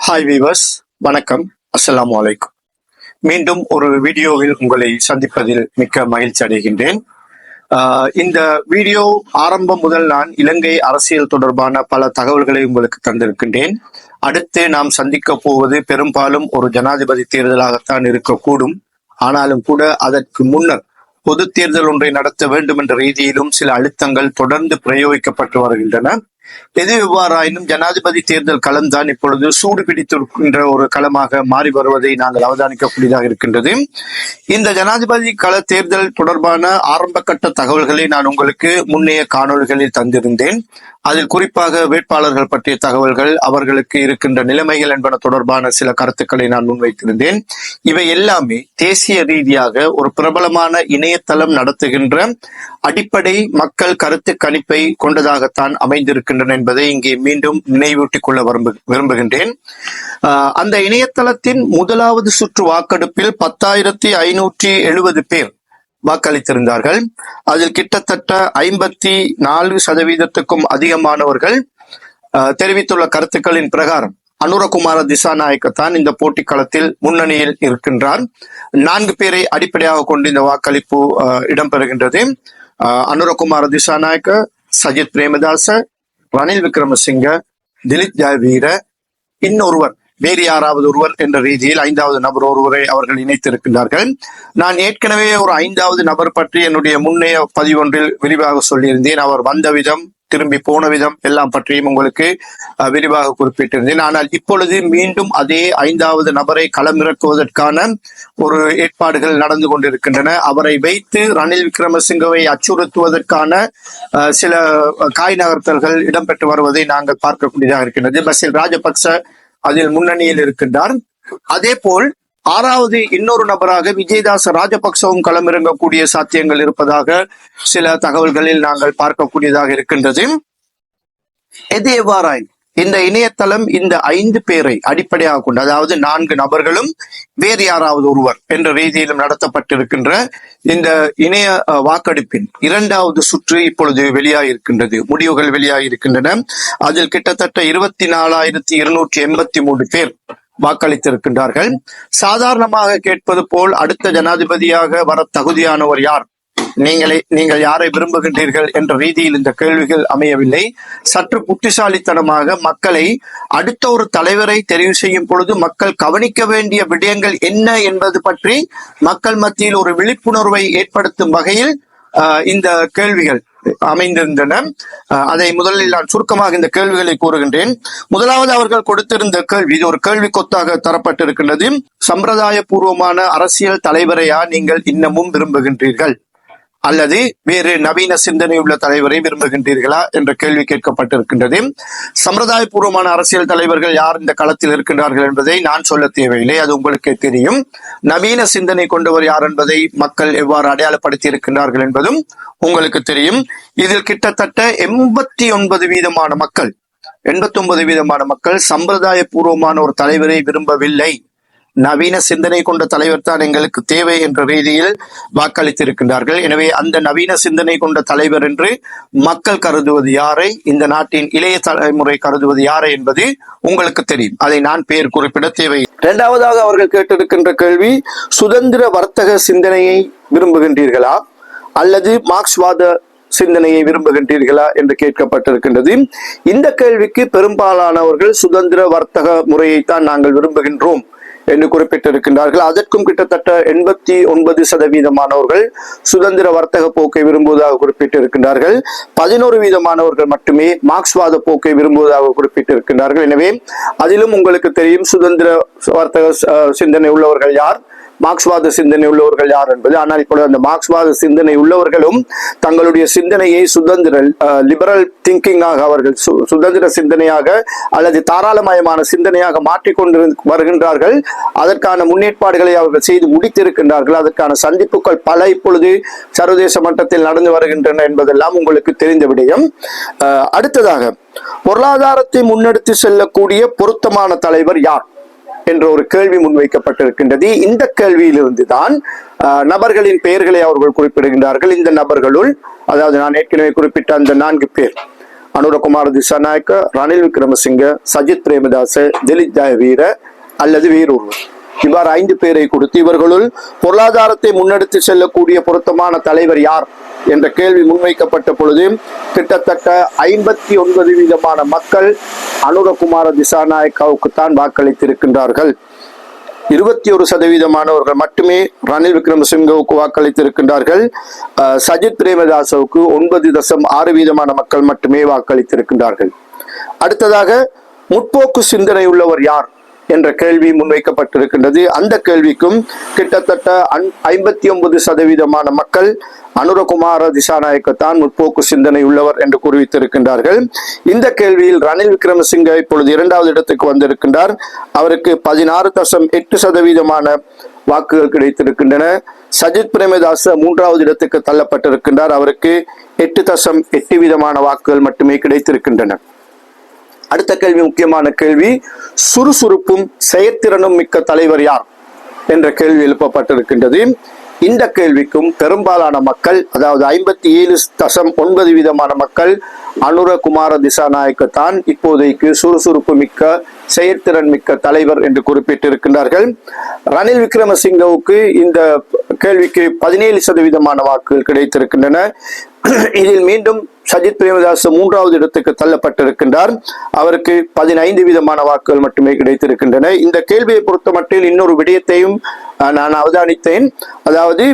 Hi viewers, வணக்கம். அஸ்ஸலாமு அலைக்கும். மீண்டும் ஒரு வீடியோவில் உங்களை சந்திப்பதில் மிக்க மகிழ்ச்சி அடைகின்றேன். இந்த வீடியோ ஆரம்பம் முதல் நான் இலங்கை அரசியல் தொடர்பான பல தகவல்களை உங்களுக்கு தந்திருக்கின்றேன். அடுத்து நாம் சந்திக்க போவது பெரும்பாலும் ஒரு ஜனாதிபதி தேர்தலாகத்தான் இருக்கக்கூடும். ஆனாலும் கூட அதற்கு முன்னர் பொது தேர்தல் ஒன்றை நடத்த வேண்டும் என்ற ரீதியிலும் சில அழுத்தங்கள் தொடர்ந்து பிரயோகிக்கப்பட்டு வருகின்றன. எது எவ்வாறாயினும் ஜனாதிபதி தேர்தல் களம்தான் இப்பொழுது சூடு பிடித்திருக்கின்ற ஒரு களமாக மாறி வருவதை நாங்கள் அவதானிக்கக்கூடியதாக இருக்கின்றது. இந்த ஜனாதிபதி கள தேர்தல் தொடர்பான ஆரம்ப கட்ட தகவல்களை நான் உங்களுக்கு முன்னைய காணொலிகளில் தந்திருந்தேன். அதில் குறிப்பாக வேட்பாளர்கள் பற்றிய தகவல்கள், அவர்களுக்கு இருக்கின்ற நிலைமைகள் என்பன தொடர்பான சில கருத்துக்களை நான் முன்வைத்திருந்தேன். இவை எல்லாமே தேசிய ரீதியாக ஒரு பிரபலமான இணையதளம் நடத்துகின்ற அடிப்படை மக்கள் கருத்து கணிப்பை கொண்டதாகத்தான் அமைந்திருக்கின்றன என்பதை இங்கே மீண்டும் நினைவூட்டிக் கொள்ள விரும்புகின்றேன். அந்த இணையதளத்தின் முதலாவது சுற்று வாக்கெடுப்பில் 10,570 பேர் வாக்களித்திருந்தார்கள். அதில் கிட்டத்தட்ட 54% அதிகமானவர்கள் தெரிவித்துள்ள கருத்துக்களின் பிரகாரம் அனுரகுமார திசாநாயக்க தான் இந்த போட்டி களத்தில் முன்னணியில் இருக்கின்றார். 4 பேரை அடிப்படையாக கொண்டு இந்த வாக்களிப்பு இடம்பெறுகின்றது. அனுரகுமார திசாநாயக்க, சஜித் பிரேமதாச, ரணில் விக்ரமசிங்க, திலித் ஜாவீர, இன்னொருவர் வேறு யாராவது ஒருவர் என்ற ரீதியில் 5வது நபர் ஒருவரை அவர்கள் இணைத்திருக்கின்றார்கள். நான் ஏற்கனவே ஒரு 5வது நபர் பற்றி என்னுடைய முன்னைய பதிவொன்றில் விரிவாக சொல்லியிருந்தேன். அவர் வந்த விதம், திரும்பி போன விதம் எல்லாம் பற்றியும் உங்களுக்கு விரிவாக குறிப்பிட்டிருந்தேன். ஆனால் இப்பொழுது மீண்டும் அதே 5வது நபரை களமிறக்குவதற்கான ஒரு ஏற்பாடுகள் நடந்து கொண்டிருக்கின்றன. அவரை வைத்து ரணில் விக்ரமசிங்கவை அச்சுறுத்துவதற்கான சில காய் நகர்த்தல்கள் இடம்பெற்று வருவதை நாங்கள் பார்க்கக்கூடியதாக இருக்கின்றது. பசில் ராஜபக்ச அதில் முன்னணியில் இருக்கின்றார். அதே போல் 6வது இன்னொரு நபராக விஜயதாச ராஜபக்சவும் களமிறங்கக்கூடிய சாத்தியங்கள் இருப்பதாக சில தகவல்களில் நாங்கள் பார்க்கக்கூடியதாக இருக்கின்றது. எது எவ்வாறாய் இந்த இணையதளம் இந்த 5 பேரை அடிப்படையாக கொண்டு, அதாவது 4 நபர்களும் வேறு யாராவது ஒருவர் என்ற ரீதியிலும் நடத்தப்பட்டிருக்கின்ற இந்த இணைய வாக்கெடுப்பின் 2வது சுற்று இப்பொழுது வெளியாகிருக்கின்றது. முடிவுகள் வெளியாகிருக்கின்றன. அதில் கிட்டத்தட்ட 24,283 பேர் வாக்களித்திருக்கின்றார்கள். சாதாரணமாக கேட்பது போல் அடுத்த ஜனாதிபதியாக வர தகுதியானவர் யார், நீங்கள் யாரை விரும்புகின்றீர்கள் என்ற ரீதியில் இந்த கேள்விகள் அமையவில்லை. சற்று புத்திசாலித்தனமாக மக்களை அடுத்த ஒரு தலைவரை தெரிவு செய்யும் பொழுது மக்கள் கவனிக்க வேண்டிய விடயங்கள் என்ன என்பது பற்றி மக்கள் மத்தியில் ஒரு விழிப்புணர்வை ஏற்படுத்தும் வகையில் இந்த கேள்விகள் அமைந்திருந்தன. அதை முதலில் நான் சுருக்கமாக இந்த கேள்விகளை கூறுகின்றேன். முதலாவது அவர்கள் கொடுத்திருந்த கேள்வி, இது ஒரு கேள்வி கொத்தாக தரப்பட்டிருக்கின்றது. சம்பிரதாய பூர்வமான அரசியல் தலைவரையா நீங்கள் இன்னமும் விரும்புகின்றீர்கள், அல்லது வேறு நவீன சிந்தனை உள்ள தலைவரை விரும்புகின்றீர்களா என்ற கேள்வி கேட்கப்பட்டிருக்கின்றது. சம்பிரதாய பூர்வமான அரசியல் தலைவர்கள் யார் இந்த களத்தில் இருக்கின்றார்கள் என்பதை நான் சொல்ல தேவையில்லை, அது உங்களுக்கே தெரியும். நவீன சிந்தனை கொண்டவர் யார் என்பதை மக்கள் எவ்வாறு அடையாளப்படுத்தி இருக்கின்றார்கள் என்பதும் உங்களுக்கு தெரியும். இதில் கிட்டத்தட்ட 89% மக்கள் சம்பிரதாய பூர்வமான ஒரு தலைவரை விரும்பவில்லை, நவீன சிந்தனை கொண்ட தலைவர் தான் எங்களுக்கு தேவை என்ற ரீதியில் வாக்களித்திருக்கின்றார்கள். எனவே அந்த நவீன சிந்தனை கொண்ட தலைவர் என்று மக்கள் கருதுவது யாரை, இந்த நாட்டின் இளைய தலைமுறை கருதுவது யாரை என்பது உங்களுக்கு தெரியும். அதை நான் பெயர் குறிப்பிட தேவை. 2வதாக அவர்கள் கேட்டிருக்கின்ற கேள்வி, சுதந்திர வர்த்தக சிந்தனையை விரும்புகின்றீர்களா அல்லது மார்க்ஸ்வாத சிந்தனையை விரும்புகின்றீர்களா என்று கேட்கப்பட்டிருக்கின்றது. இந்த கேள்விக்கு பெரும்பாலானவர்கள் சுதந்திர வர்த்தக முறையைத்தான் நாங்கள் விரும்புகின்றோம் என்று குறிப்பிட்டிருக்கின்றார்கள். அதற்கும் கிட்டத்தட்ட 89% சுதந்திர வர்த்தக போக்கை விரும்புவதாக குறிப்பிட்டிருக்கின்றார்கள். 11% மட்டுமே மார்க்ஸ்வாத போக்கை விரும்புவதாக குறிப்பிட்டிருக்கின்றார்கள். எனவே அதிலும் உங்களுக்கு தெரியும் சுதந்திர வர்த்தக சிந்தனை உள்ளவர்கள் யார், மார்க்ஸ்வாத சிந்தனை உள்ளவர்கள் யார் என்பது. ஆனால் இப்பொழுது அந்த மார்க்ஸ்வாத சிந்தனை உள்ளவர்களும் தங்களுடைய சிந்தனையை சுதந்திர லிபரல் திங்கிங்காக, அவர்கள் சுதந்திர சிந்தனையாக அல்லது தாராளமயமான சிந்தனையாக மாற்றிக்கொண்டு வருகின்றார்கள். அதற்கான முன்னேற்பாடுகளை அவர்கள் செய்து முடித்திருக்கின்றார்கள். அதற்கான சந்திப்புகள் பல இப்பொழுது சர்வதேச மட்டத்தில் நடந்து வருகின்றன என்பதெல்லாம் உங்களுக்கு தெரிந்த விடயம். அடுத்ததாக, பொருளாதாரத்தை முன்னெடுத்து செல்லக்கூடிய பொருத்தமான தலைவர் யார் என்ற ஒரு கேள்வி முன்வைக்கப்பட்டிருக்கின்றது. இந்த கேள்வியிலிருந்து தான் நபர்களின் பெயர்களை அவர்கள் குறிப்பிடுகின்றார்கள். இந்த நபர்களுள், அதாவது நான் ஏற்கனவே குறிப்பிட்ட அந்த 4 பேர், அனுரகுமார திசாநாயக்க, ரணில் விக்ரமசிங்க, சஜித் பிரேமதாச, திலித் ஜெயவீர அல்லது வேறொருவர். இவ்வாறு 5 பேரை கொடுத்து இவர்களுள் பொருளாதாரத்தை முன்னெடுத்து செல்லக்கூடிய பொருத்தமான தலைவர் யார் என்ற கேள்வி முன்வைக்கப்பட்ட பொழுது கிட்டத்தட்ட 59% மக்கள் அனுரகுமார திசாநாயக்காவுக்கு தான் வாக்களித்திருக்கின்றார்கள். 21% மட்டுமே ரணில் விக்ரமசிங்கவுக்கு வாக்களித்திருக்கின்றார்கள். சஜித் பிரேமதாசவுக்கு 9.6% மக்கள் மட்டுமே வாக்களித்திருக்கின்றார்கள். அடுத்ததாக முற்போக்கு சிந்தனை உள்ளவர் யார் என்ற கேள்வி முன்வைக்கப்பட்டிருக்கின்றது. அந்த கேள்விக்கும் கிட்டத்தட்ட 59% மக்கள் அனுரகுமார திசாநாயக்கத்தான் முற்போக்கு சிந்தனை உள்ளவர் என்று குறிவித்திருக்கின்றார்கள். இந்த கேள்வியில் ரணில் விக்ரமசிங்க இப்பொழுது 2வது இடத்துக்கு வந்திருக்கின்றார். அவருக்கு 16.8% வாக்குகள் கிடைத்திருக்கின்றன. சஜித் பிரேமதாச 3வது இடத்துக்கு தள்ளப்பட்டிருக்கின்றார். அவருக்கு 8.8% வாக்குகள் மட்டுமே கிடைத்திருக்கின்றன. அடுத்த கேள்வி முக்கியமான கேள்வி, சுறுசுறுப்பும் செயற்திறனும் மிக்க தலைவர் யார் என்ற கேள்வி எழுப்பப்பட்டிருக்கின்றது. இந்த கேள்விக்கும் பெரும்பாலான மக்கள், அதாவது 57.9% மக்கள் அனுரகுமார திசாநாயக்கத்தான் இப்போதைக்கு சுறுசுறுப்பு மிக்க செயற்திறன் மிக்க தலைவர் என்று குறிப்பிட்டிருக்கின்றார்கள். ரணில் விக்ரமசிங்கவுக்கு இந்த கேள்விக்கு 17% வாக்குகள் கிடைத்திருக்கின்றன. இதில் மீண்டும் சஜித் பிரேமதாஸ் 3வது இடத்துக்கு தள்ளப்பட்டிருக்கின்றார். அவருக்கு 15% வாக்குகள் மட்டுமே கிடைத்திருக்கின்றன. இந்த கேள்வியை பொறுத்த மட்டில் இன்னொரு விடயத்தையும் நான் அவதானித்தேன். அதாவது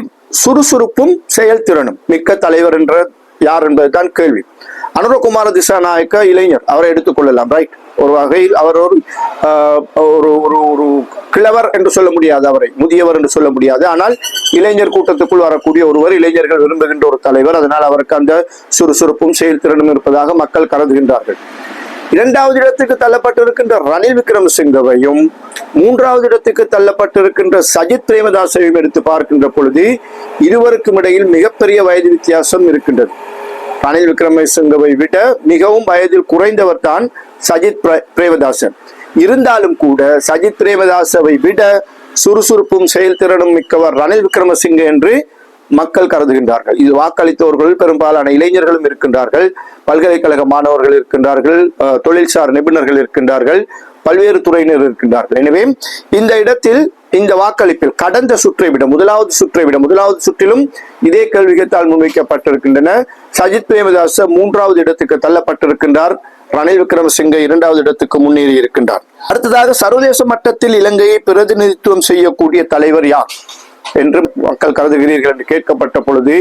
சுறுசுறுப்பும் செயல்திறனும் மிக்க தலைவர் என்ற யார் என்பதுதான் கேள்வி. அனுரகுமார திசாநாயக்க இளைஞர், அவரை எடுத்துக்கொள்ளலாம். ரைட், ஒரு வகையில் அவர் ஒரு கிழவர் என்று சொல்ல முடியாது, அவரை முதியவர் என்று சொல்ல முடியாது. ஆனால் இளைஞர் கூட்டத்துக்குள் வரக்கூடிய ஒருவர், இளைஞர்கள் விரும்புகின்ற ஒரு தலைவர். அதனால் அவருக்கு அந்த சுறுசுறுப்பும் செயல்திறனும் இருப்பதாக மக்கள் கருதுகின்றார்கள். 2வது இடத்துக்கு தள்ளப்பட்டிருக்கின்ற ரணில் விக்ரமசிங்கவையும் 3வது இடத்துக்கு தள்ளப்பட்டிருக்கின்ற சஜித் பிரேமதாசையும் எடுத்து பார்க்கின்ற பொழுது இருவருக்கும் இடையில் மிகப்பெரிய வயது வித்தியாசம் இருக்கின்றது. ரணில் விக்ரமசிங்கவை விட மிகவும் வயதில் குறைந்தவர் தான் சஜித் பிரேமதாசன். இருந்தாலும் கூட சஜித் பிரேமதாசவை விட சுறுசுறுப்பும் செயல்திறனும் மிக்கவர் ரணில் விக்ரமசிங்க என்று மக்கள் கருதுகின்றார்கள். இது வாக்களித்தவர்கள் பெரும்பாலான இளைஞர்களும் இருக்கின்றார்கள், பல்கலைக்கழக மாணவர்கள் இருக்கின்றார்கள், தொழில்சார் நிபுணர்கள் இருக்கின்றார்கள், பல்வேறு துறையினர் இருக்கின்றார்கள். எனவே இந்த இடத்தில் இந்த வாக்களிப்பில் கடந்த சுற்றை விட முதலாவது சுற்றிலும் இதே கேள்விகள் முன்வைக்கப்பட்டிருக்கின்றன. சஜித் பிரேமதாச 3வது இடத்துக்கு தள்ளப்பட்டிருக்கின்றார். ரணில் விக்ரமசிங்க 2வது இடத்துக்கு முன்னேறி இருக்கின்றார். அடுத்ததாக சர்வதேச மட்டத்தில் இலங்கையை பிரதிநிதித்துவம் செய்யக்கூடிய தலைவர் யார் என்று மக்கள் கருதுகிறீர்கள் என்று கேட்கப்பட்ட பொழுது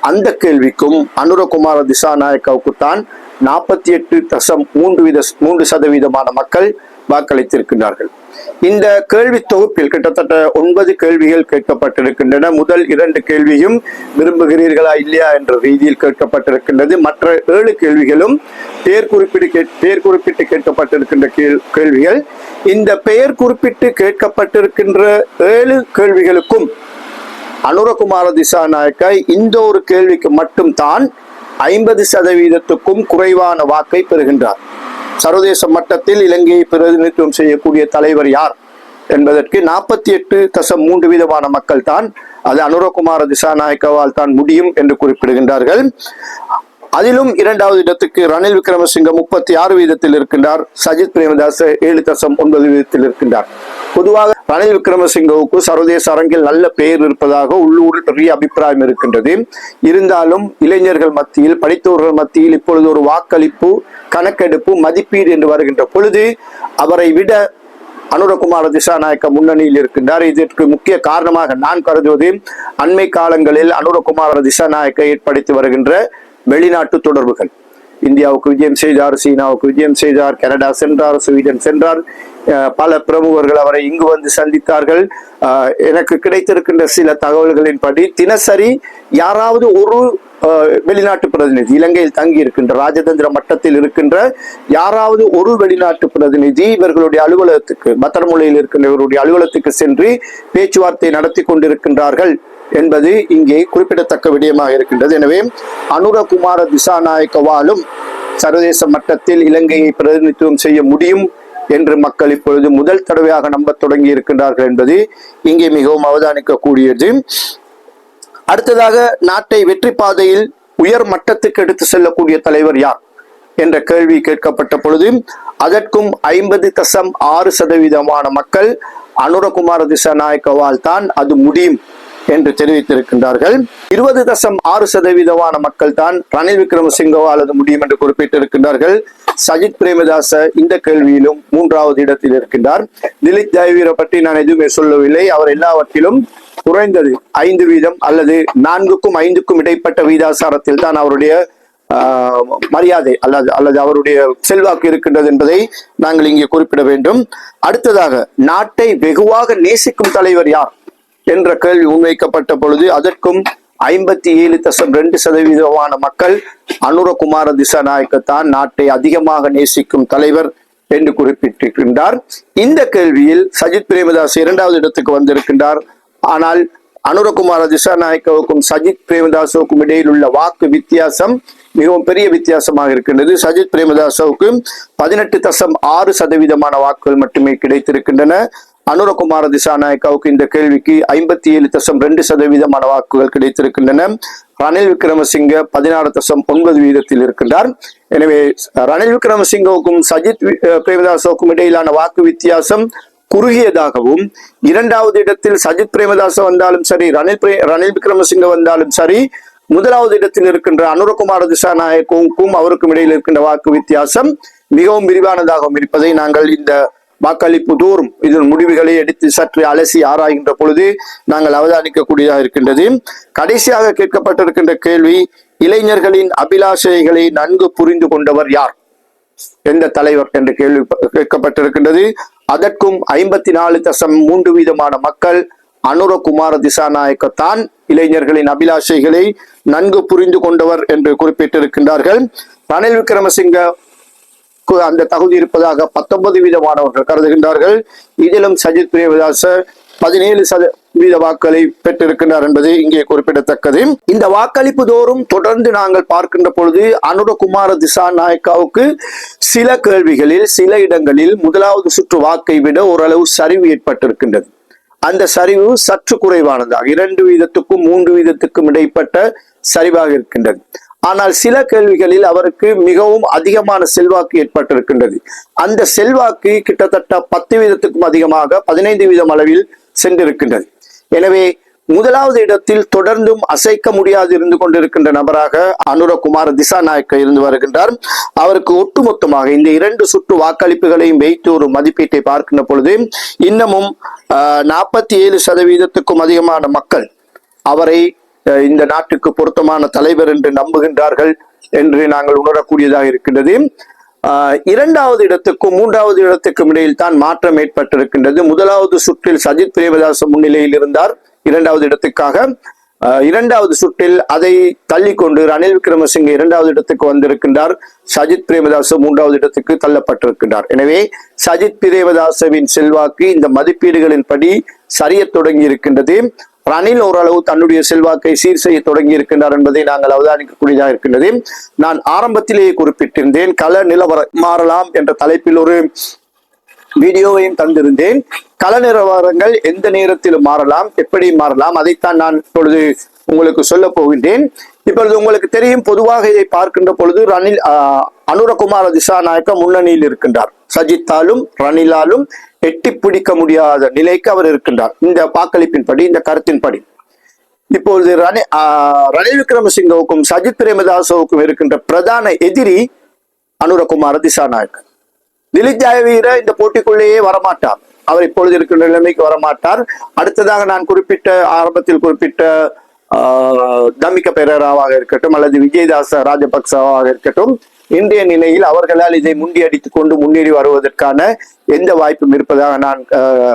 அந்த கேள்விக்கும் அனுரகுமார திசாநாயக்காவுக்கு தான் 48.3% மக்கள் வாக்களித்திருக்கின்றார்கள். இந்த கேள்வி தொகுப்பில் கிட்டத்தட்ட 9 கேள்விகள் கேட்கப்பட்டிருக்கின்றன. முதல் 2 கேள்வியும் விரும்புகிறீர்களா இல்லையா என்ற ரீதியில் கேட்கப்பட்டிருக்கின்றது. மற்ற 7 கேள்விகளும் பெயர் குறிப்பிட்டு கேட்கப்பட்டிருக்கின்ற கேள்விகள். இந்த பெயர் குறிப்பிட்டு கேட்கப்பட்டிருக்கின்ற 7 கேள்விகளுக்கும் அனுரகுமார திசாநாயக்க இந்த ஒரு கேள்விக்கு மட்டும் தான் 50%க்கும் குறைவான வாக்கை பெறுகின்றார். சர்வதேச மட்டத்தில் இலங்கையை பிரதிநிதித்துவம் செய்யக்கூடிய தலைவர் யார் என்பதற்கு 48.3% மக்கள் தான் அது அனுரகுமார திசாநாயக்கவால் தான் முடியும் என்று குறிப்பிடுகின்றார்கள். அதிலும் 2வது இடத்துக்கு ரணில் விக்ரமசிங்க 36% இருக்கின்றார். சஜித் பிரேமதாச 7.9% இருக்கின்றார். பொதுவாக ரணில் விக்ரமசிங்கவுக்கு சர்வதேச அரங்கில் நல்ல பெயர் இருப்பதாக உள்ளூரில் பெரிய அபிப்பிராயம் இருக்கின்றது. இருந்தாலும் இளைஞர்கள் மத்தியில், படித்தவர்கள் மத்தியில் இப்பொழுது ஒரு வாக்களிப்பு, கணக்கெடுப்பு, மதிப்பீடு என்று வருகின்ற பொழுது அவரை விட அனுரகுமார திசாநாயக்க முன்னணியில் இருக்கின்றார். இதற்கு முக்கிய காரணமாக நான் கருதுவது அண்மை காலங்களில் அனுரகுமார திசாநாயக்க ஏற்படுத்தி வருகின்ற வெளிநாட்டு தொடர்புகள். இந்தியாவுக்கு விஜயம் செய்தார், சீனாவுக்கு விஜயம் செய்தார், கனடா சென்றார், ஸ்வீடன் சென்றார். பல பிரமுகர்கள் அவரை இங்கு வந்து சந்தித்தார்கள். எனக்கு கிடைத்திருக்கின்ற சில தகவல்களின்படி தினசரி யாராவது ஒரு வெளிநாட்டு பிரதிநிதி, இலங்கையில் தங்கி இருக்கின்ற ராஜதந்திர மட்டத்தில் இருக்கின்ற யாராவது ஒரு வெளிநாட்டு பிரதிநிதி இவர்களுடைய அலுவலகத்துக்கு, பத்திரமுலையில் இருக்கின்ற இவருடைய அலுவலகத்துக்கு சென்று பேச்சுவார்த்தை நடத்தி கொண்டிருக்கின்றார்கள் என்பது இங்கே குறிப்பிடத்தக்க விடயமாக இருக்கின்றது. எனவே அனுரகுமார திசாநாயக்கவாலும் சர்வதேச மட்டத்தில் இலங்கையை பிரதிநிதித்துவம் செய்ய முடியும் என்று மக்கள் இப்பொழுது முதல் தடவையாக நம்ப தொடங்கி இருக்கின்றார்கள் என்பது இங்கே மிகவும் அவதானிக்கக்கூடியது. அடுத்ததாக நாட்டை வெற்றி பாதையில் உயர் மட்டத்துக்கு எடுத்து செல்லக்கூடிய தலைவர் யார் என்ற கேள்வி கேட்கப்பட்ட பொழுது அதற்கும் 50.6% மக்கள் அனுரகுமார திசாநாயக்கவால் தான் அது முடியும் என்று தெரிவித்திருக்கின்றார்கள். 20.6% மக்கள் தான் ரணில் விக்ரமசிங்கவால் அது முடியும் என்று குறிப்பிட்டிருக்கின்றார்கள். சஜித் பிரேமதாச இந்த கேள்வியிலும் 3வது இடத்தில் இருக்கின்றார். திலீப் ஜெயவீர பற்றி நான் எதுவுமே சொல்லவில்லை. அவர் எல்லாவற்றிலும் குறைந்தது 5% அல்லது 4க்கும் 5க்கும் இடைப்பட்ட வீதாசாரத்தில் தான் அவருடைய மரியாதை அல்லது அவருடைய செல்வாக்கு இருக்கின்றது என்பதை நாங்கள் இங்கே குறிப்பிட வேண்டும். அடுத்ததாக, நாட்டை வெகுவாக நேசிக்கும் தலைவர் யார் என்ற கேள்வி முன்வைக்கப்பட்ட பொழுது அதற்கும் 57.2% மக்கள் அனுரகுமார திசாநாயக்கத்தான் நாட்டை அதிகமாக நேசிக்கும் தலைவர் என்று குறிப்பிட்டிருக்கின்றார். இந்த கேள்வியில் சஜித் பிரேமதாஸ் 2வது இடத்துக்கு வந்திருக்கின்றார். ஆனால் அனுரகுமார திசாநாயக்கவுக்கும் சஜித் பிரேமதாசுக்கும் இடையில் உள்ள வாக்கு வித்தியாசம் மிகவும் பெரிய வித்தியாசமாக இருக்கின்றது. சஜித் பிரேமதாசவுக்கு 18.6% வாக்குகள் மட்டுமே கிடைத்திருக்கின்றன. அனுரகுமார திசாநாயக்காவுக்கு இந்த கேள்விக்கு 57.2% வாக்குகள் கிடைத்திருக்கின்றன. ரணில் விக்ரமசிங்க 16.9% இருக்கின்றார். எனவே ரணில் விக்ரமசிங்கவுக்கும் சஜித் பிரேமதாசவுக்கும் இடையிலான வாக்கு வித்தியாசம் குறுகியதாகவும், 2வது இடத்தில் சஜித் பிரேமதாச வந்தாலும் சரி, ரணில் விக்ரமசிங்க வந்தாலும் சரி, 1வது இடத்தில் இருக்கின்ற அனுரகுமார திசாநாயக்கும் அவருக்கும் இடையில் இருக்கின்ற வாக்கு வித்தியாசம் மிகவும் விரிவானதாகவும் இருப்பதை நாங்கள் இந்த வாக்களிப்பு தோறும் இதன் முடிவுகளை எடுத்து சற்று அலசி ஆராய்கின்ற பொழுது நாங்கள் அவதானிக்கக்கூடியதாக இருக்கின்றது. கடைசியாக கேட்கப்பட்டிருக்கின்ற கேள்வி, இளைஞர்களின் அபிலாஷைகளை நன்கு புரிந்து கொண்டவர் யார், எந்த தலைவர் என்ற கேள்வி கேட்கப்பட்டிருக்கின்றது. அதற்கும் 54.3% மக்கள் அனுரகுமார திசாநாயக்கத்தான் இளைஞர்களின் அபிலாஷைகளை நன்கு புரிந்து கொண்டவர் என்று குறிப்பிட்டிருக்கின்றார்கள். ரணில் விக்ரமசிங்க அந்த தகுதி இருப்பதாக 19% கருதுகின்றார்கள். இதிலும் சஜித் பிரேமதாச 17% வாக்குகளை பெற்றிருக்கின்றார் என்பது இங்கே குறிப்பிடத்தக்கது. இந்த வாக்களிப்பு தோறும் தொடர்ந்து நாங்கள் பார்க்கின்ற பொழுது அனுரகுமார திசாநாயக்காவுக்கு சில கேள்விகளில் சில இடங்களில் 1வது சுற்று வாக்கை விட ஓரளவு சரிவு ஏற்பட்டிருக்கின்றது. அந்த சரிவு சற்று குறைவானதாக 2%க்கும் 3%க்கும் இடைப்பட்ட சரிவாக இருக்கின்றது. ஆனால் சில கேள்விகளில் அவருக்கு மிகவும் அதிகமான செல்வாக்கு ஏற்பட்டிருக்கின்றது. அந்த செல்வாக்கு கிட்டத்தட்ட 10%க்கும் அதிகமாக 15% அளவில் சென்றிருக்கின்றது. எனவே 1வது இடத்தில் தொடர்ந்தும் அசைக்க முடியாது இருந்து கொண்டிருக்கின்ற நபராக அனுரகுமார திசாநாயக்க இருந்து வருகின்றார். அவருக்கு ஒட்டுமொத்தமாக இந்த 2 சுற்று வாக்களிப்புகளையும் வைத்து ஒரு மதிப்பீட்டை பார்க்கின்ற பொழுது இன்னமும் 47%க்கும் அதிகமான மக்கள் அவரை இந்த நாட்டுக்கு பொருத்தமான தலைவர் என்று நம்புகின்றார்கள் என்று நாங்கள் உணரக்கூடியதாக இருக்கின்றது. 2வது இடத்துக்கும் 3வது இடத்துக்கும் இடையில் தான் மாற்றம் ஏற்பட்டிருக்கின்றது. 1வது சுற்றில் சஜித் பிரேமதாச முன்னிலையில் இருந்தார் 2வது இடத்துக்காக. 2வது சுற்றில் அதை தள்ளிக்கொண்டு ரணில் விக்ரமசிங்க 2வது இடத்துக்கு வந்திருக்கின்றார். சஜித் பிரேமதாச 3வது இடத்துக்கு தள்ளப்பட்டிருக்கின்றார். எனவே சஜித் பிரேமதாசவின் செல்வாக்கு இந்த மதிப்பீடுகளின் படி சரிய தொடங்கி இருக்கின்றது. ரணில் ஓரளவு தன்னுடைய செல்வாக்கை சீர் செய்ய தொடங்கி இருக்கின்றார் என்பதை நாங்கள் அவதானிக்கக்கூடியதாக இருக்கின்றது. நான் ஆரம்பத்திலேயே குறிப்பிட்டிருந்தேன், கள நிலவரம் மாறலாம் என்ற தலைப்பில் ஒரு வீடியோவையும் தந்திருந்தேன். கள நிலவரங்கள் எந்த நேரத்திலும் மாறலாம், எப்படி மாறலாம், அதைத்தான் நான் இப்பொழுது உங்களுக்கு சொல்ல போகின்றேன். இப்பொழுது உங்களுக்கு தெரியும், பொதுவாக இதை பார்க்கின்ற பொழுது அனுரகுமார திசாநாயக்க முன்னணியில் இருக்கின்றார். சஜித்தாலும் ரணிலாலும் எட்டி பிடிக்க முடியாத நிலைக்கு அவர் இருக்கின்றார். இந்த வாக்களிப்பின்படி, இந்த கருத்தின்படி இப்பொழுது ரணில் விக்ரமசிங்கவுக்கும் சஜித் பிரேமதாசவுக்கும் இருக்கின்ற பிரதான எதிரி அனுரகுமார திசாநாயக்க. திலீப் ஜெயவீர இந்த போட்டிக்குள்ளேயே வரமாட்டார். அவர் இப்பொழுது இருக்கின்ற நிலைமைக்கு வரமாட்டார். அடுத்ததாக நான் ஆரம்பத்தில் குறிப்பிட்ட தமிக பெரேராவாக இருக்கட்டும் அல்லது விஜயதாச ராஜபக்சவாக இருக்கட்டும், இன்றைய நிலையில் அவர்களால் இதை முண்டியடித்துக் கொண்டு முன்னேறி வருவதற்கான எந்த வாய்ப்பும் இருப்பதாக நான்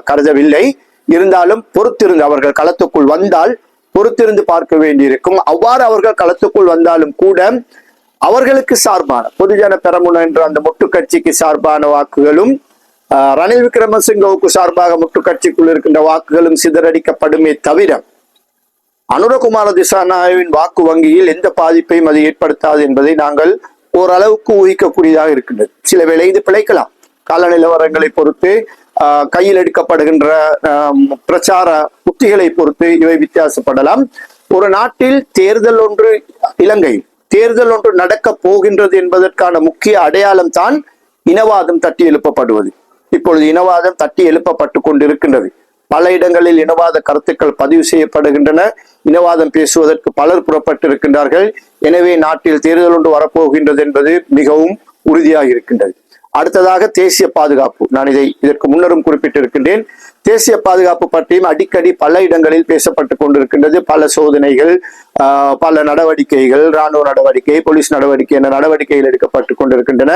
கருதவில்லை. இருந்தாலும் பொறுத்திருந்து அவர்கள் களத்துக்குள் வந்தால் பொறுத்திருந்து பார்க்க வேண்டியிருக்கும். அவ்வாறு அவர்கள் களத்துக்குள் வந்தாலும் கூட அவர்களுக்கு சார்பான பொதுஜன பெரமுன என்ற அந்த மொட்டு கட்சிக்கு சார்பான வாக்குகளும் ரணில் விக்ரமசிங்கவுக்கு சார்பாக மொட்டு கட்சிக்குள் இருக்கின்ற வாக்குகளும் சிதறடிக்கப்படுமே தவிர அனுரகுமார திசாநாயவின் வாக்கு வங்கியில் எந்த பாதிப்பையும் அது ஏற்படுத்தாது என்பதை நாங்கள் ஓரளவுக்கு ஊகிக்கக்கூடியதாக இருக்கின்றது. சில வேளை இது பிழைக்கலாம். கால நிலவரங்களை பொறுத்து, கையில் எடுக்கப்படுகின்ற பிரச்சார உத்திகளை பொறுத்து இவை வித்தியாசப்படலாம். ஒரு நாட்டில் தேர்தல் ஒன்று, இலங்கையில் தேர்தல் ஒன்று நடக்க போகின்றது என்பதற்கான முக்கிய அடையாளம் தான் இனவாதம் தட்டி எழுப்பப்படுவது. இப்பொழுது இனவாதம் தட்டி எழுப்பப்பட்டு கொண்டிருக்கின்றது. பல இடங்களில் இனவாத கருத்துக்கள் பதிவு செய்யப்படுகின்றன. இனவாதம் பேசுவதற்கு பலர் புறப்பட்டிருக்கின்றார்கள். எனவே நாட்டில் தேர்தல் ஒன்று வரப்போகின்றது என்பது மிகவும் உறுதியாக இருக்கின்றது. அடுத்ததாக தேசிய பாதுகாப்பு. நான் இதற்கு முன்னரும் குறிப்பிட்டிருக்கின்றேன். தேசிய பாதுகாப்பு பற்றியும் அடிக்கடி பல இடங்களில் பேசப்பட்டு கொண்டிருக்கின்றது. பல சோதனைகள், பல நடவடிக்கைகள், இராணுவ நடவடிக்கை, போலீஸ் நடவடிக்கை என நடவடிக்கைகள் எடுக்கப்பட்டு கொண்டிருக்கின்றன.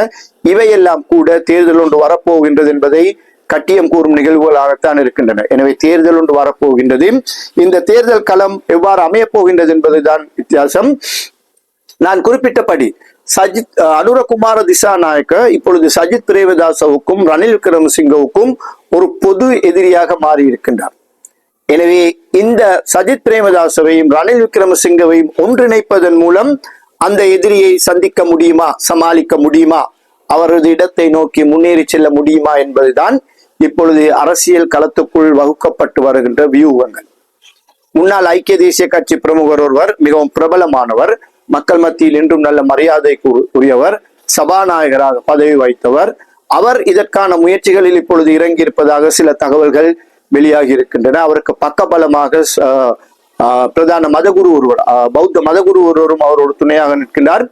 இவையெல்லாம் கூட தேர்தல் ஒன்று வரப்போகின்றது என்பதை கட்டியம் கூறும் நிகழ்வுகளாகத்தான் இருக்கின்றன. எனவே தேர்தல் ஒன்று வரப்போகின்றது. இந்த தேர்தல் களம் எவ்வாறு அமையப் போகின்றது என்பதுதான் வித்தியாசம். நான் குறிப்பிட்டபடி அனுரகுமார திசாநாயக்க இப்பொழுது சஜித் பிரேமதாசவுக்கும் ரணில் விக்ரமசிங்கவுக்கும் ஒரு பொது எதிரியாக மாறி இருக்கின்றார். எனவே இந்த சஜித் பிரேமதாசவையும் ரணில் விக்ரமசிங்கவையும் ஒன்றிணைப்பதன் மூலம் அந்த எதிரியை சந்திக்க முடியுமா, சமாளிக்க முடியுமா, அவரது இடத்தை நோக்கி முன்னேறி செல்ல முடியுமா என்பதுதான் இப்பொழுது அரசியல் களத்துக்குள் வகுக்கப்பட்டு வருகின்ற வியூகங்கள். முன்னாள் ஐக்கிய தேசிய கட்சி பிரமுகர் ஒருவர், மிகவும் பிரபலமானவர், மக்கள் மத்தியில் இன்றும் நல்ல மரியாதைக்கு உரியவர், சபாநாயகராக பதவி வகித்தவர், அவர் இதற்கான முயற்சிகளில் இப்பொழுது இறங்கி இருப்பதாக சில தகவல்கள் வெளியாகி இருக்கின்றன. அவருக்கு பக்கபலமாக பிரதான மதகுரு ஒருவர், பௌத்த மதகுரு ஒருவரும் அவரோடு துணையாக நிற்கின்றார்.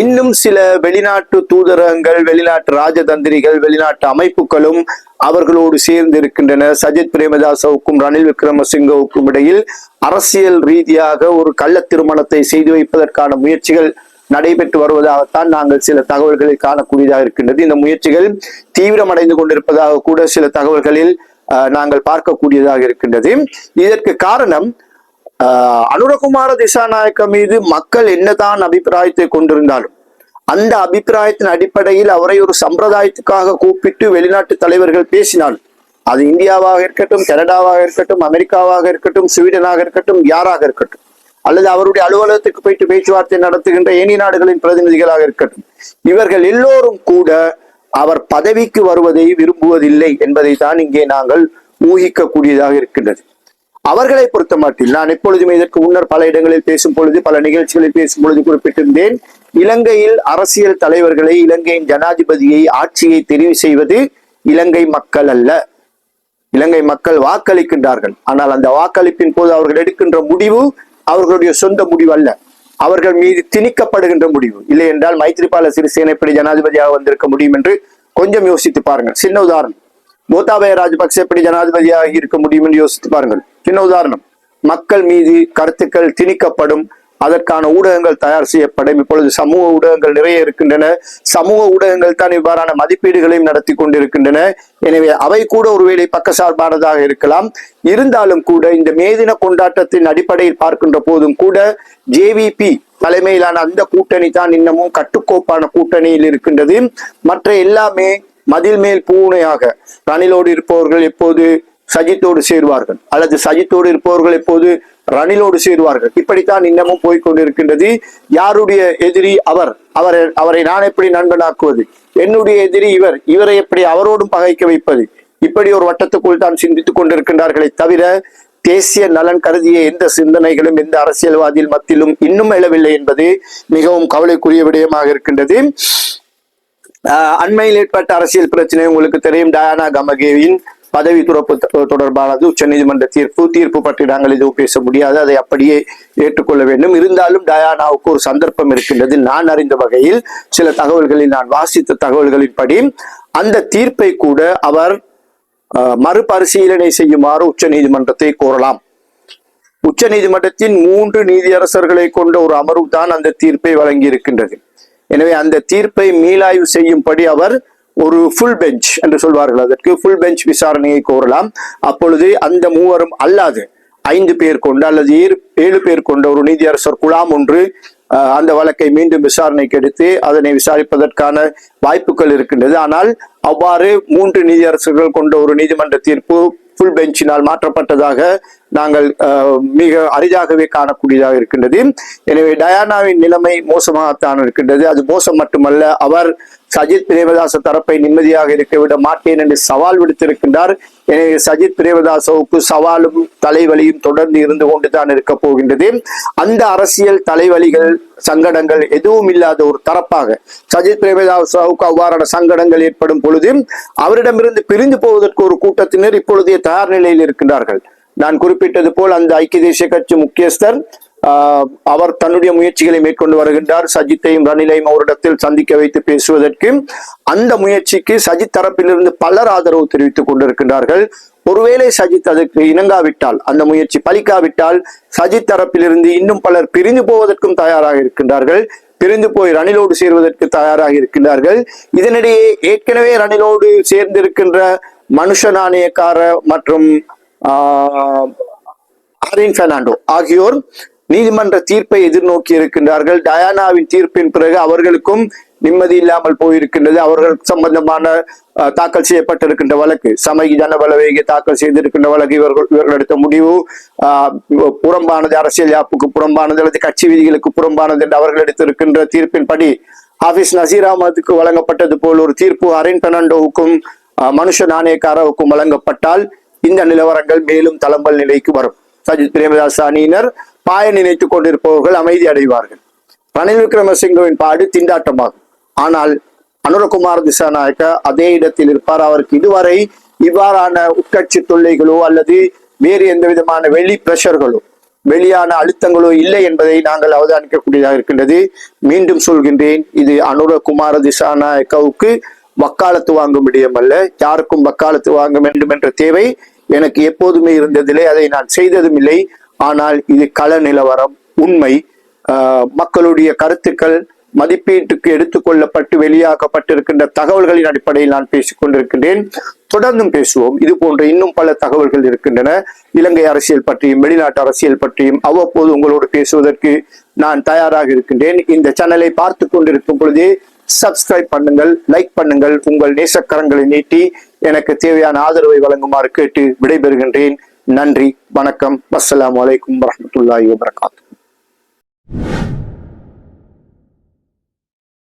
இன்னும் சில வெளிநாட்டு தூதரகங்கள், வெளிநாட்டு ராஜதந்திரிகள், வெளிநாட்டு அமைப்புகளும் அவர்களோடு சேர்ந்து இருக்கின்றன. சஜித் பிரேமதாசவுக்கும் ரணில் விக்ரமசிங்கவுக்கும் இடையில் அரசியல் ரீதியாக ஒரு கள்ள திருமணத்தை செய்து வைப்பதற்கான முயற்சிகள் நடைபெற்று வருவதாகத்தான் நாங்கள் சில தகவல்களை காணக்கூடியதாக இருக்கின்றது. இந்த முயற்சிகள் தீவிரமடைந்து கொண்டிருப்பதாக கூட சில தகவல்களில் நாங்கள் பார்க்கக்கூடியதாக இருக்கின்றது. இதற்கு காரணம், அனுரகுமார திசாநாயக்க மீது மக்கள் என்னதான் அபிப்பிராயத்தை கொண்டிருந்தாலும் அந்த அபிப்பிராயத்தின் அடிப்படையில் அவரை ஒரு சம்பிரதாயத்துக்காக கூப்பிட்டு வெளிநாட்டு தலைவர்கள் பேசினாலும், அது இந்தியாவாக இருக்கட்டும், கனடாவாக இருக்கட்டும், அமெரிக்காவாக இருக்கட்டும், ஸ்வீடனாக இருக்கட்டும், யாராக இருக்கட்டும், அல்லது அவருடைய அலுவலகத்துக்கு போயிட்டு பேச்சுவார்த்தை நடத்துகின்ற ஏனைய நாடுகளின் பிரதிநிதிகளாக இருக்கட்டும், இவர்கள் எல்லோரும் கூட அவர் பதவிக்கு வருவதை விரும்புவதில்லை என்பதை தான் இங்கே நாங்கள் ஊகிக்கக்கூடியதாக இருக்கின்றது. அவர்களை பொறுத்த மாட்டில் நான் எப்பொழுதுமே இதற்கு முன்னர் பல இடங்களில் பேசும் பொழுது, பல நிகழ்ச்சிகளில் பேசும் பொழுது குறிப்பிட்டிருந்தேன், இலங்கையில் அரசியல் தலைவர்களை, இலங்கையின் ஜனாதிபதியை, ஆட்சியை தெரிவு செய்வது இலங்கை மக்கள் அல்ல. இலங்கை மக்கள் வாக்களிக்கின்றார்கள். ஆனால் அந்த வாக்களிப்பின் போது அவர்கள் எடுக்கின்ற முடிவு அவர்களுடைய சொந்த முடிவு அல்ல, அவர்கள் மீது திணிக்கப்படுகின்ற முடிவு. இல்லை என்றால் மைத்ரிபால சிறிசேன எப்படி ஜனாதிபதியாக வந்திருக்க முடியும் என்று கொஞ்சம் யோசித்து பாருங்கள். சின்ன உதாரணம், கோத்தாபய ராஜபக்சே எப்படி ஜனாதிபதியாக இருக்க முடியும் என்று யோசித்து பாருங்கள். சின்ன உதாரணம், மக்கள் மீது கருத்துக்கள் திணிக்கப்படும், அதற்கான ஊடகங்கள் தயார் செய்யப்படும். இப்பொழுது சமூக ஊடகங்கள் நிறைய இருக்கின்றன. சமூக ஊடகங்கள் தான் இவ்வாறான மதிப்பீடுகளையும் நடத்தி கொண்டிருக்கின்றன. எனவே அவை கூட ஒருவேளை பக்கசார்பானதாக இருக்கலாம். இருந்தாலும் கூட இந்த மேதின கொண்டாட்டத்தின் அடிப்படையில் பார்க்கின்ற போதும் கூட ஜேவிபி தலைமையிலான அந்த கூட்டணி தான் இன்னமும் கட்டுக்கோப்பான கூட்டணியில் இருக்கின்றது. மற்ற எல்லாமே மதில் மேல் பூனையாக, ரணிலோடு இருப்பவர்கள் எப்போது சஜித்தோடு சேருவார்கள், அல்லது சஜித்தோடு இருப்பவர்கள் எப்போது ரணிலோடு சேருவார்கள், இப்படித்தான் இன்னமும் போய்கொண்டிருக்கின்றது. யாருடைய எதிரி அவரை நான் எப்படி நண்பனாக்குவது, என்னுடைய எதிரி இவரை எப்படி அவரோடும் பகைக்க வைப்பது, இப்படி ஒரு வட்டத்துக்குள் தான் சிந்தித்துக் கொண்டிருக்கின்றார்களே தவிர தேசிய நலன் கருதிய எந்த சிந்தனைகளும் எந்த அரசியல்வாதிகள் மத்தியிலும் இன்னும் எழவில்லை என்பது மிகவும் கவலைக்குரிய விடயமாக இருக்கின்றது. அண்மையில் ஏற்பட்ட அரசியல் பிரச்சனை உங்களுக்கு தெரியும். டயானா கமகேவின் பதவி துறப்பு தொடர்பானது உச்ச நீதிமன்ற தீர்ப்பு பற்றி நாங்கள் எதுவும் பேச முடியாது, அதை அப்படியே ஏற்றுக்கொள்ள வேண்டும். இருந்தாலும் டயானாவுக்கு ஒரு சந்தர்ப்பம் இருக்கின்றது. நான் அறிந்த வகையில் சில தகவல்களில், நான் வாசித்த தகவல்களின்படி அந்த தீர்ப்பை கூட அவர் மறுபரிசீலனை செய்யுமாறு உச்ச நீதிமன்றத்தை கோரலாம். உச்ச நீதிமன்றத்தின் 3 நீதியரசர்களை கொண்ட ஒரு அமர்வு தான் அந்த தீர்ப்பை வழங்கி இருக்கின்றது. எனவே அந்த தீர்ப்பை மீளாய்வு செய்யும்படி அவர் ஒரு ஃபுல் பெஞ்ச் என்று சொல்வார்கள், அதற்கு ஃபுல் பெஞ்ச் விசாரணையை கோரலாம். அப்பொழுது அந்த 3 அல்லாது 5 பேர் கொண்ட அல்லது 7 பேர் கொண்ட ஒரு நீதியரசர் குழாம் ஒன்று அந்த வழக்கை மீண்டும் விசாரணைக்கு எடுத்து அதனை விசாரிப்பதற்கான வாய்ப்புகள் இருக்கின்றது. ஆனால் அவ்வாறு 3 நீதியரசர்கள் கொண்ட ஒரு நீதிமன்ற தீர்ப்பு ஃபுல் பெஞ்சினால் மாற்றப்பட்டதாக நாங்கள் மிக அரிதாகவே காணக்கூடியதாக இருக்கின்றது. எனவே டயானாவின் நிலைமை மோசமாகத்தான் இருக்கின்றது. அது மோசம் மட்டுமல்ல, அவர் சஜித் பிரேமதாச தரப்பை நிம்மதியாக இருக்க விட மாட்டேன் என்று சவால் விடுத்திருக்கின்றார். எனவே சஜித் பிரேமதாசவுக்கு சவாலும் தலைவலியும் தொடர்ந்து இருந்து கொண்டுதான் இருக்க போகின்றது. அந்த அரசியல் தலைவலிகள் சங்கடங்கள் எதுவும் இல்லாத ஒரு தரப்பாக சஜித் பிரேமதாசவுக்கு அவ்வாறான சங்கடங்கள் ஏற்படும் பொழுது அவரிடமிருந்து பிரிந்து போவதற்கு ஒரு கூட்டத்தினர் இப்பொழுதே தயார் நிலையில் இருக்கின்றார்கள். நான் குறிப்பிட்டது போல் அந்த ஐக்கிய தேசிய கட்சி முக்கியஸ்தர் அவர் தன்னுடைய முயற்சிகளை மேற்கொண்டு வருகின்றார். சஜித்தையும் ரணிலையும் அவரிடத்தில் சந்திக்க வைத்து பேசுவதற்கு. அந்த முயற்சிக்கு சஜித் தரப்பிலிருந்து பலர் ஆதரவு தெரிவித்துக் கொண்டிருக்கின்றார்கள். ஒருவேளை சஜித் அதற்கு இணங்காவிட்டால், அந்த முயற்சி பலிக்காவிட்டால், சஜித் தரப்பிலிருந்து இன்னும் பலர் பிரிந்து போவதற்கும் தயாராக இருக்கின்றார்கள். பிரிந்து போய் ரணிலோடு சேர்வதற்கு தயாராக இருக்கின்றார்கள். இதனிடையே ஏற்கனவே ரணிலோடு சேர்ந்திருக்கின்ற மனுஷ நாணயக்கார மற்றும் ஹரின் பெர்னாண்டோ ஆகியோர் நீதிமன்ற தீர்ப்பை எதிர்நோக்கி இருக்கின்றார்கள். டயானாவின் தீர்ப்பின் பிறகு அவர்களுக்கும் நிம்மதி இல்லாமல் போயிருக்கின்றது. அவர்கள் சம்பந்தமான தாக்கல் செய்யப்பட்டிருக்கின்ற வழக்கு, சமகி ஜனபலவேக தாக்கல் செய்திருக்கின்ற வழக்கு, இவர்கள் எடுத்த முடிவு புறம்பானது, அரசியல் யாப்புக்கு புறம்பானது அல்லது கட்சி விதிகளுக்கு புறம்பானது என்று அவர்கள் எடுத்திருக்கின்ற தீர்ப்பின்படி ஹாஃபிஸ் நசீர் அகமதுக்கு வழங்கப்பட்டது போல் ஒரு தீர்ப்பு ஹரின் பெர்னாண்டோவுக்கும் மனுஷ நாணயக்காரவுக்கும் வழங்கப்பட்டால் இந்த நிலவரங்கள் மேலும் தளம்பல் நிலைக்கு வரும். சஜித் பிரேமதாச அணியினர் பாய நினைத்துக் கொண்டிருப்பவர்கள் அமைதி அடைவார்கள். ரணில் விக்ரமசிங்கவின் பாடு திண்டாட்டமாகும். ஆனால் அனுரகுமார் திசாநாயக்க அதே இடத்தில் இருப்பார். அவருக்கு இதுவரை இவ்வாறான உட்கட்சி தொல்லைகளோ அல்லது வேறு எந்த விதமான வெளி பிரஷர்களோ வெளியான அழுத்தங்களோ இல்லை என்பதை நாங்கள் அவதானிக்கக்கூடியதாக இருக்கின்றது. மீண்டும் சொல்கின்றேன், இது அனுரகுமார திசாநாயக்கவுக்கு வக்காலத்து வாங்கும் விடயம் அல்ல. யாருக்கும் வக்காலத்து வாங்க வேண்டும் என்ற தேவை எனக்கு எப்போதுமே இருந்ததில்லை, அதை நான் செய்ததும் இல்லை. ஆனால் இது கள நிலவரம், உண்மை. மக்களுடைய கருத்துக்கள் மதிப்பீட்டுக்கு எடுத்துக்கொள்ளப்பட்டு வெளியாக்கப்பட்டிருக்கின்ற தகவல்களின் அடிப்படையில் நான் பேசிக் கொண்டிருக்கின்றேன். தொடர்ந்தும் பேசுவோம். இது போன்ற இன்னும் பல தகவல்கள் இருக்கின்றன. இலங்கை அரசியல் பற்றியும் வெளிநாட்டு அரசியல் பற்றியும் அவ்வப்போது உங்களோடு பேசுவதற்கு நான் தயாராக இருக்கின்றேன். இந்த சேனலை பார்த்து கொண்டிருக்கும் பொழுதே சப்ஸ்கிரைப் பண்ணுங்கள், லைக் பண்ணுங்கள். உங்கள் நேசக்கரங்களை நீட்டி எனக்கு தேவையான ஆதரவை வழங்குமாறு கேட்டு விடைபெறுகின்றேன். நன்றி, வணக்கம், அஸ்ஸலாமு அலைக்கும் வரஹ்மத்துல்லாஹி வபரகாத்துஹு.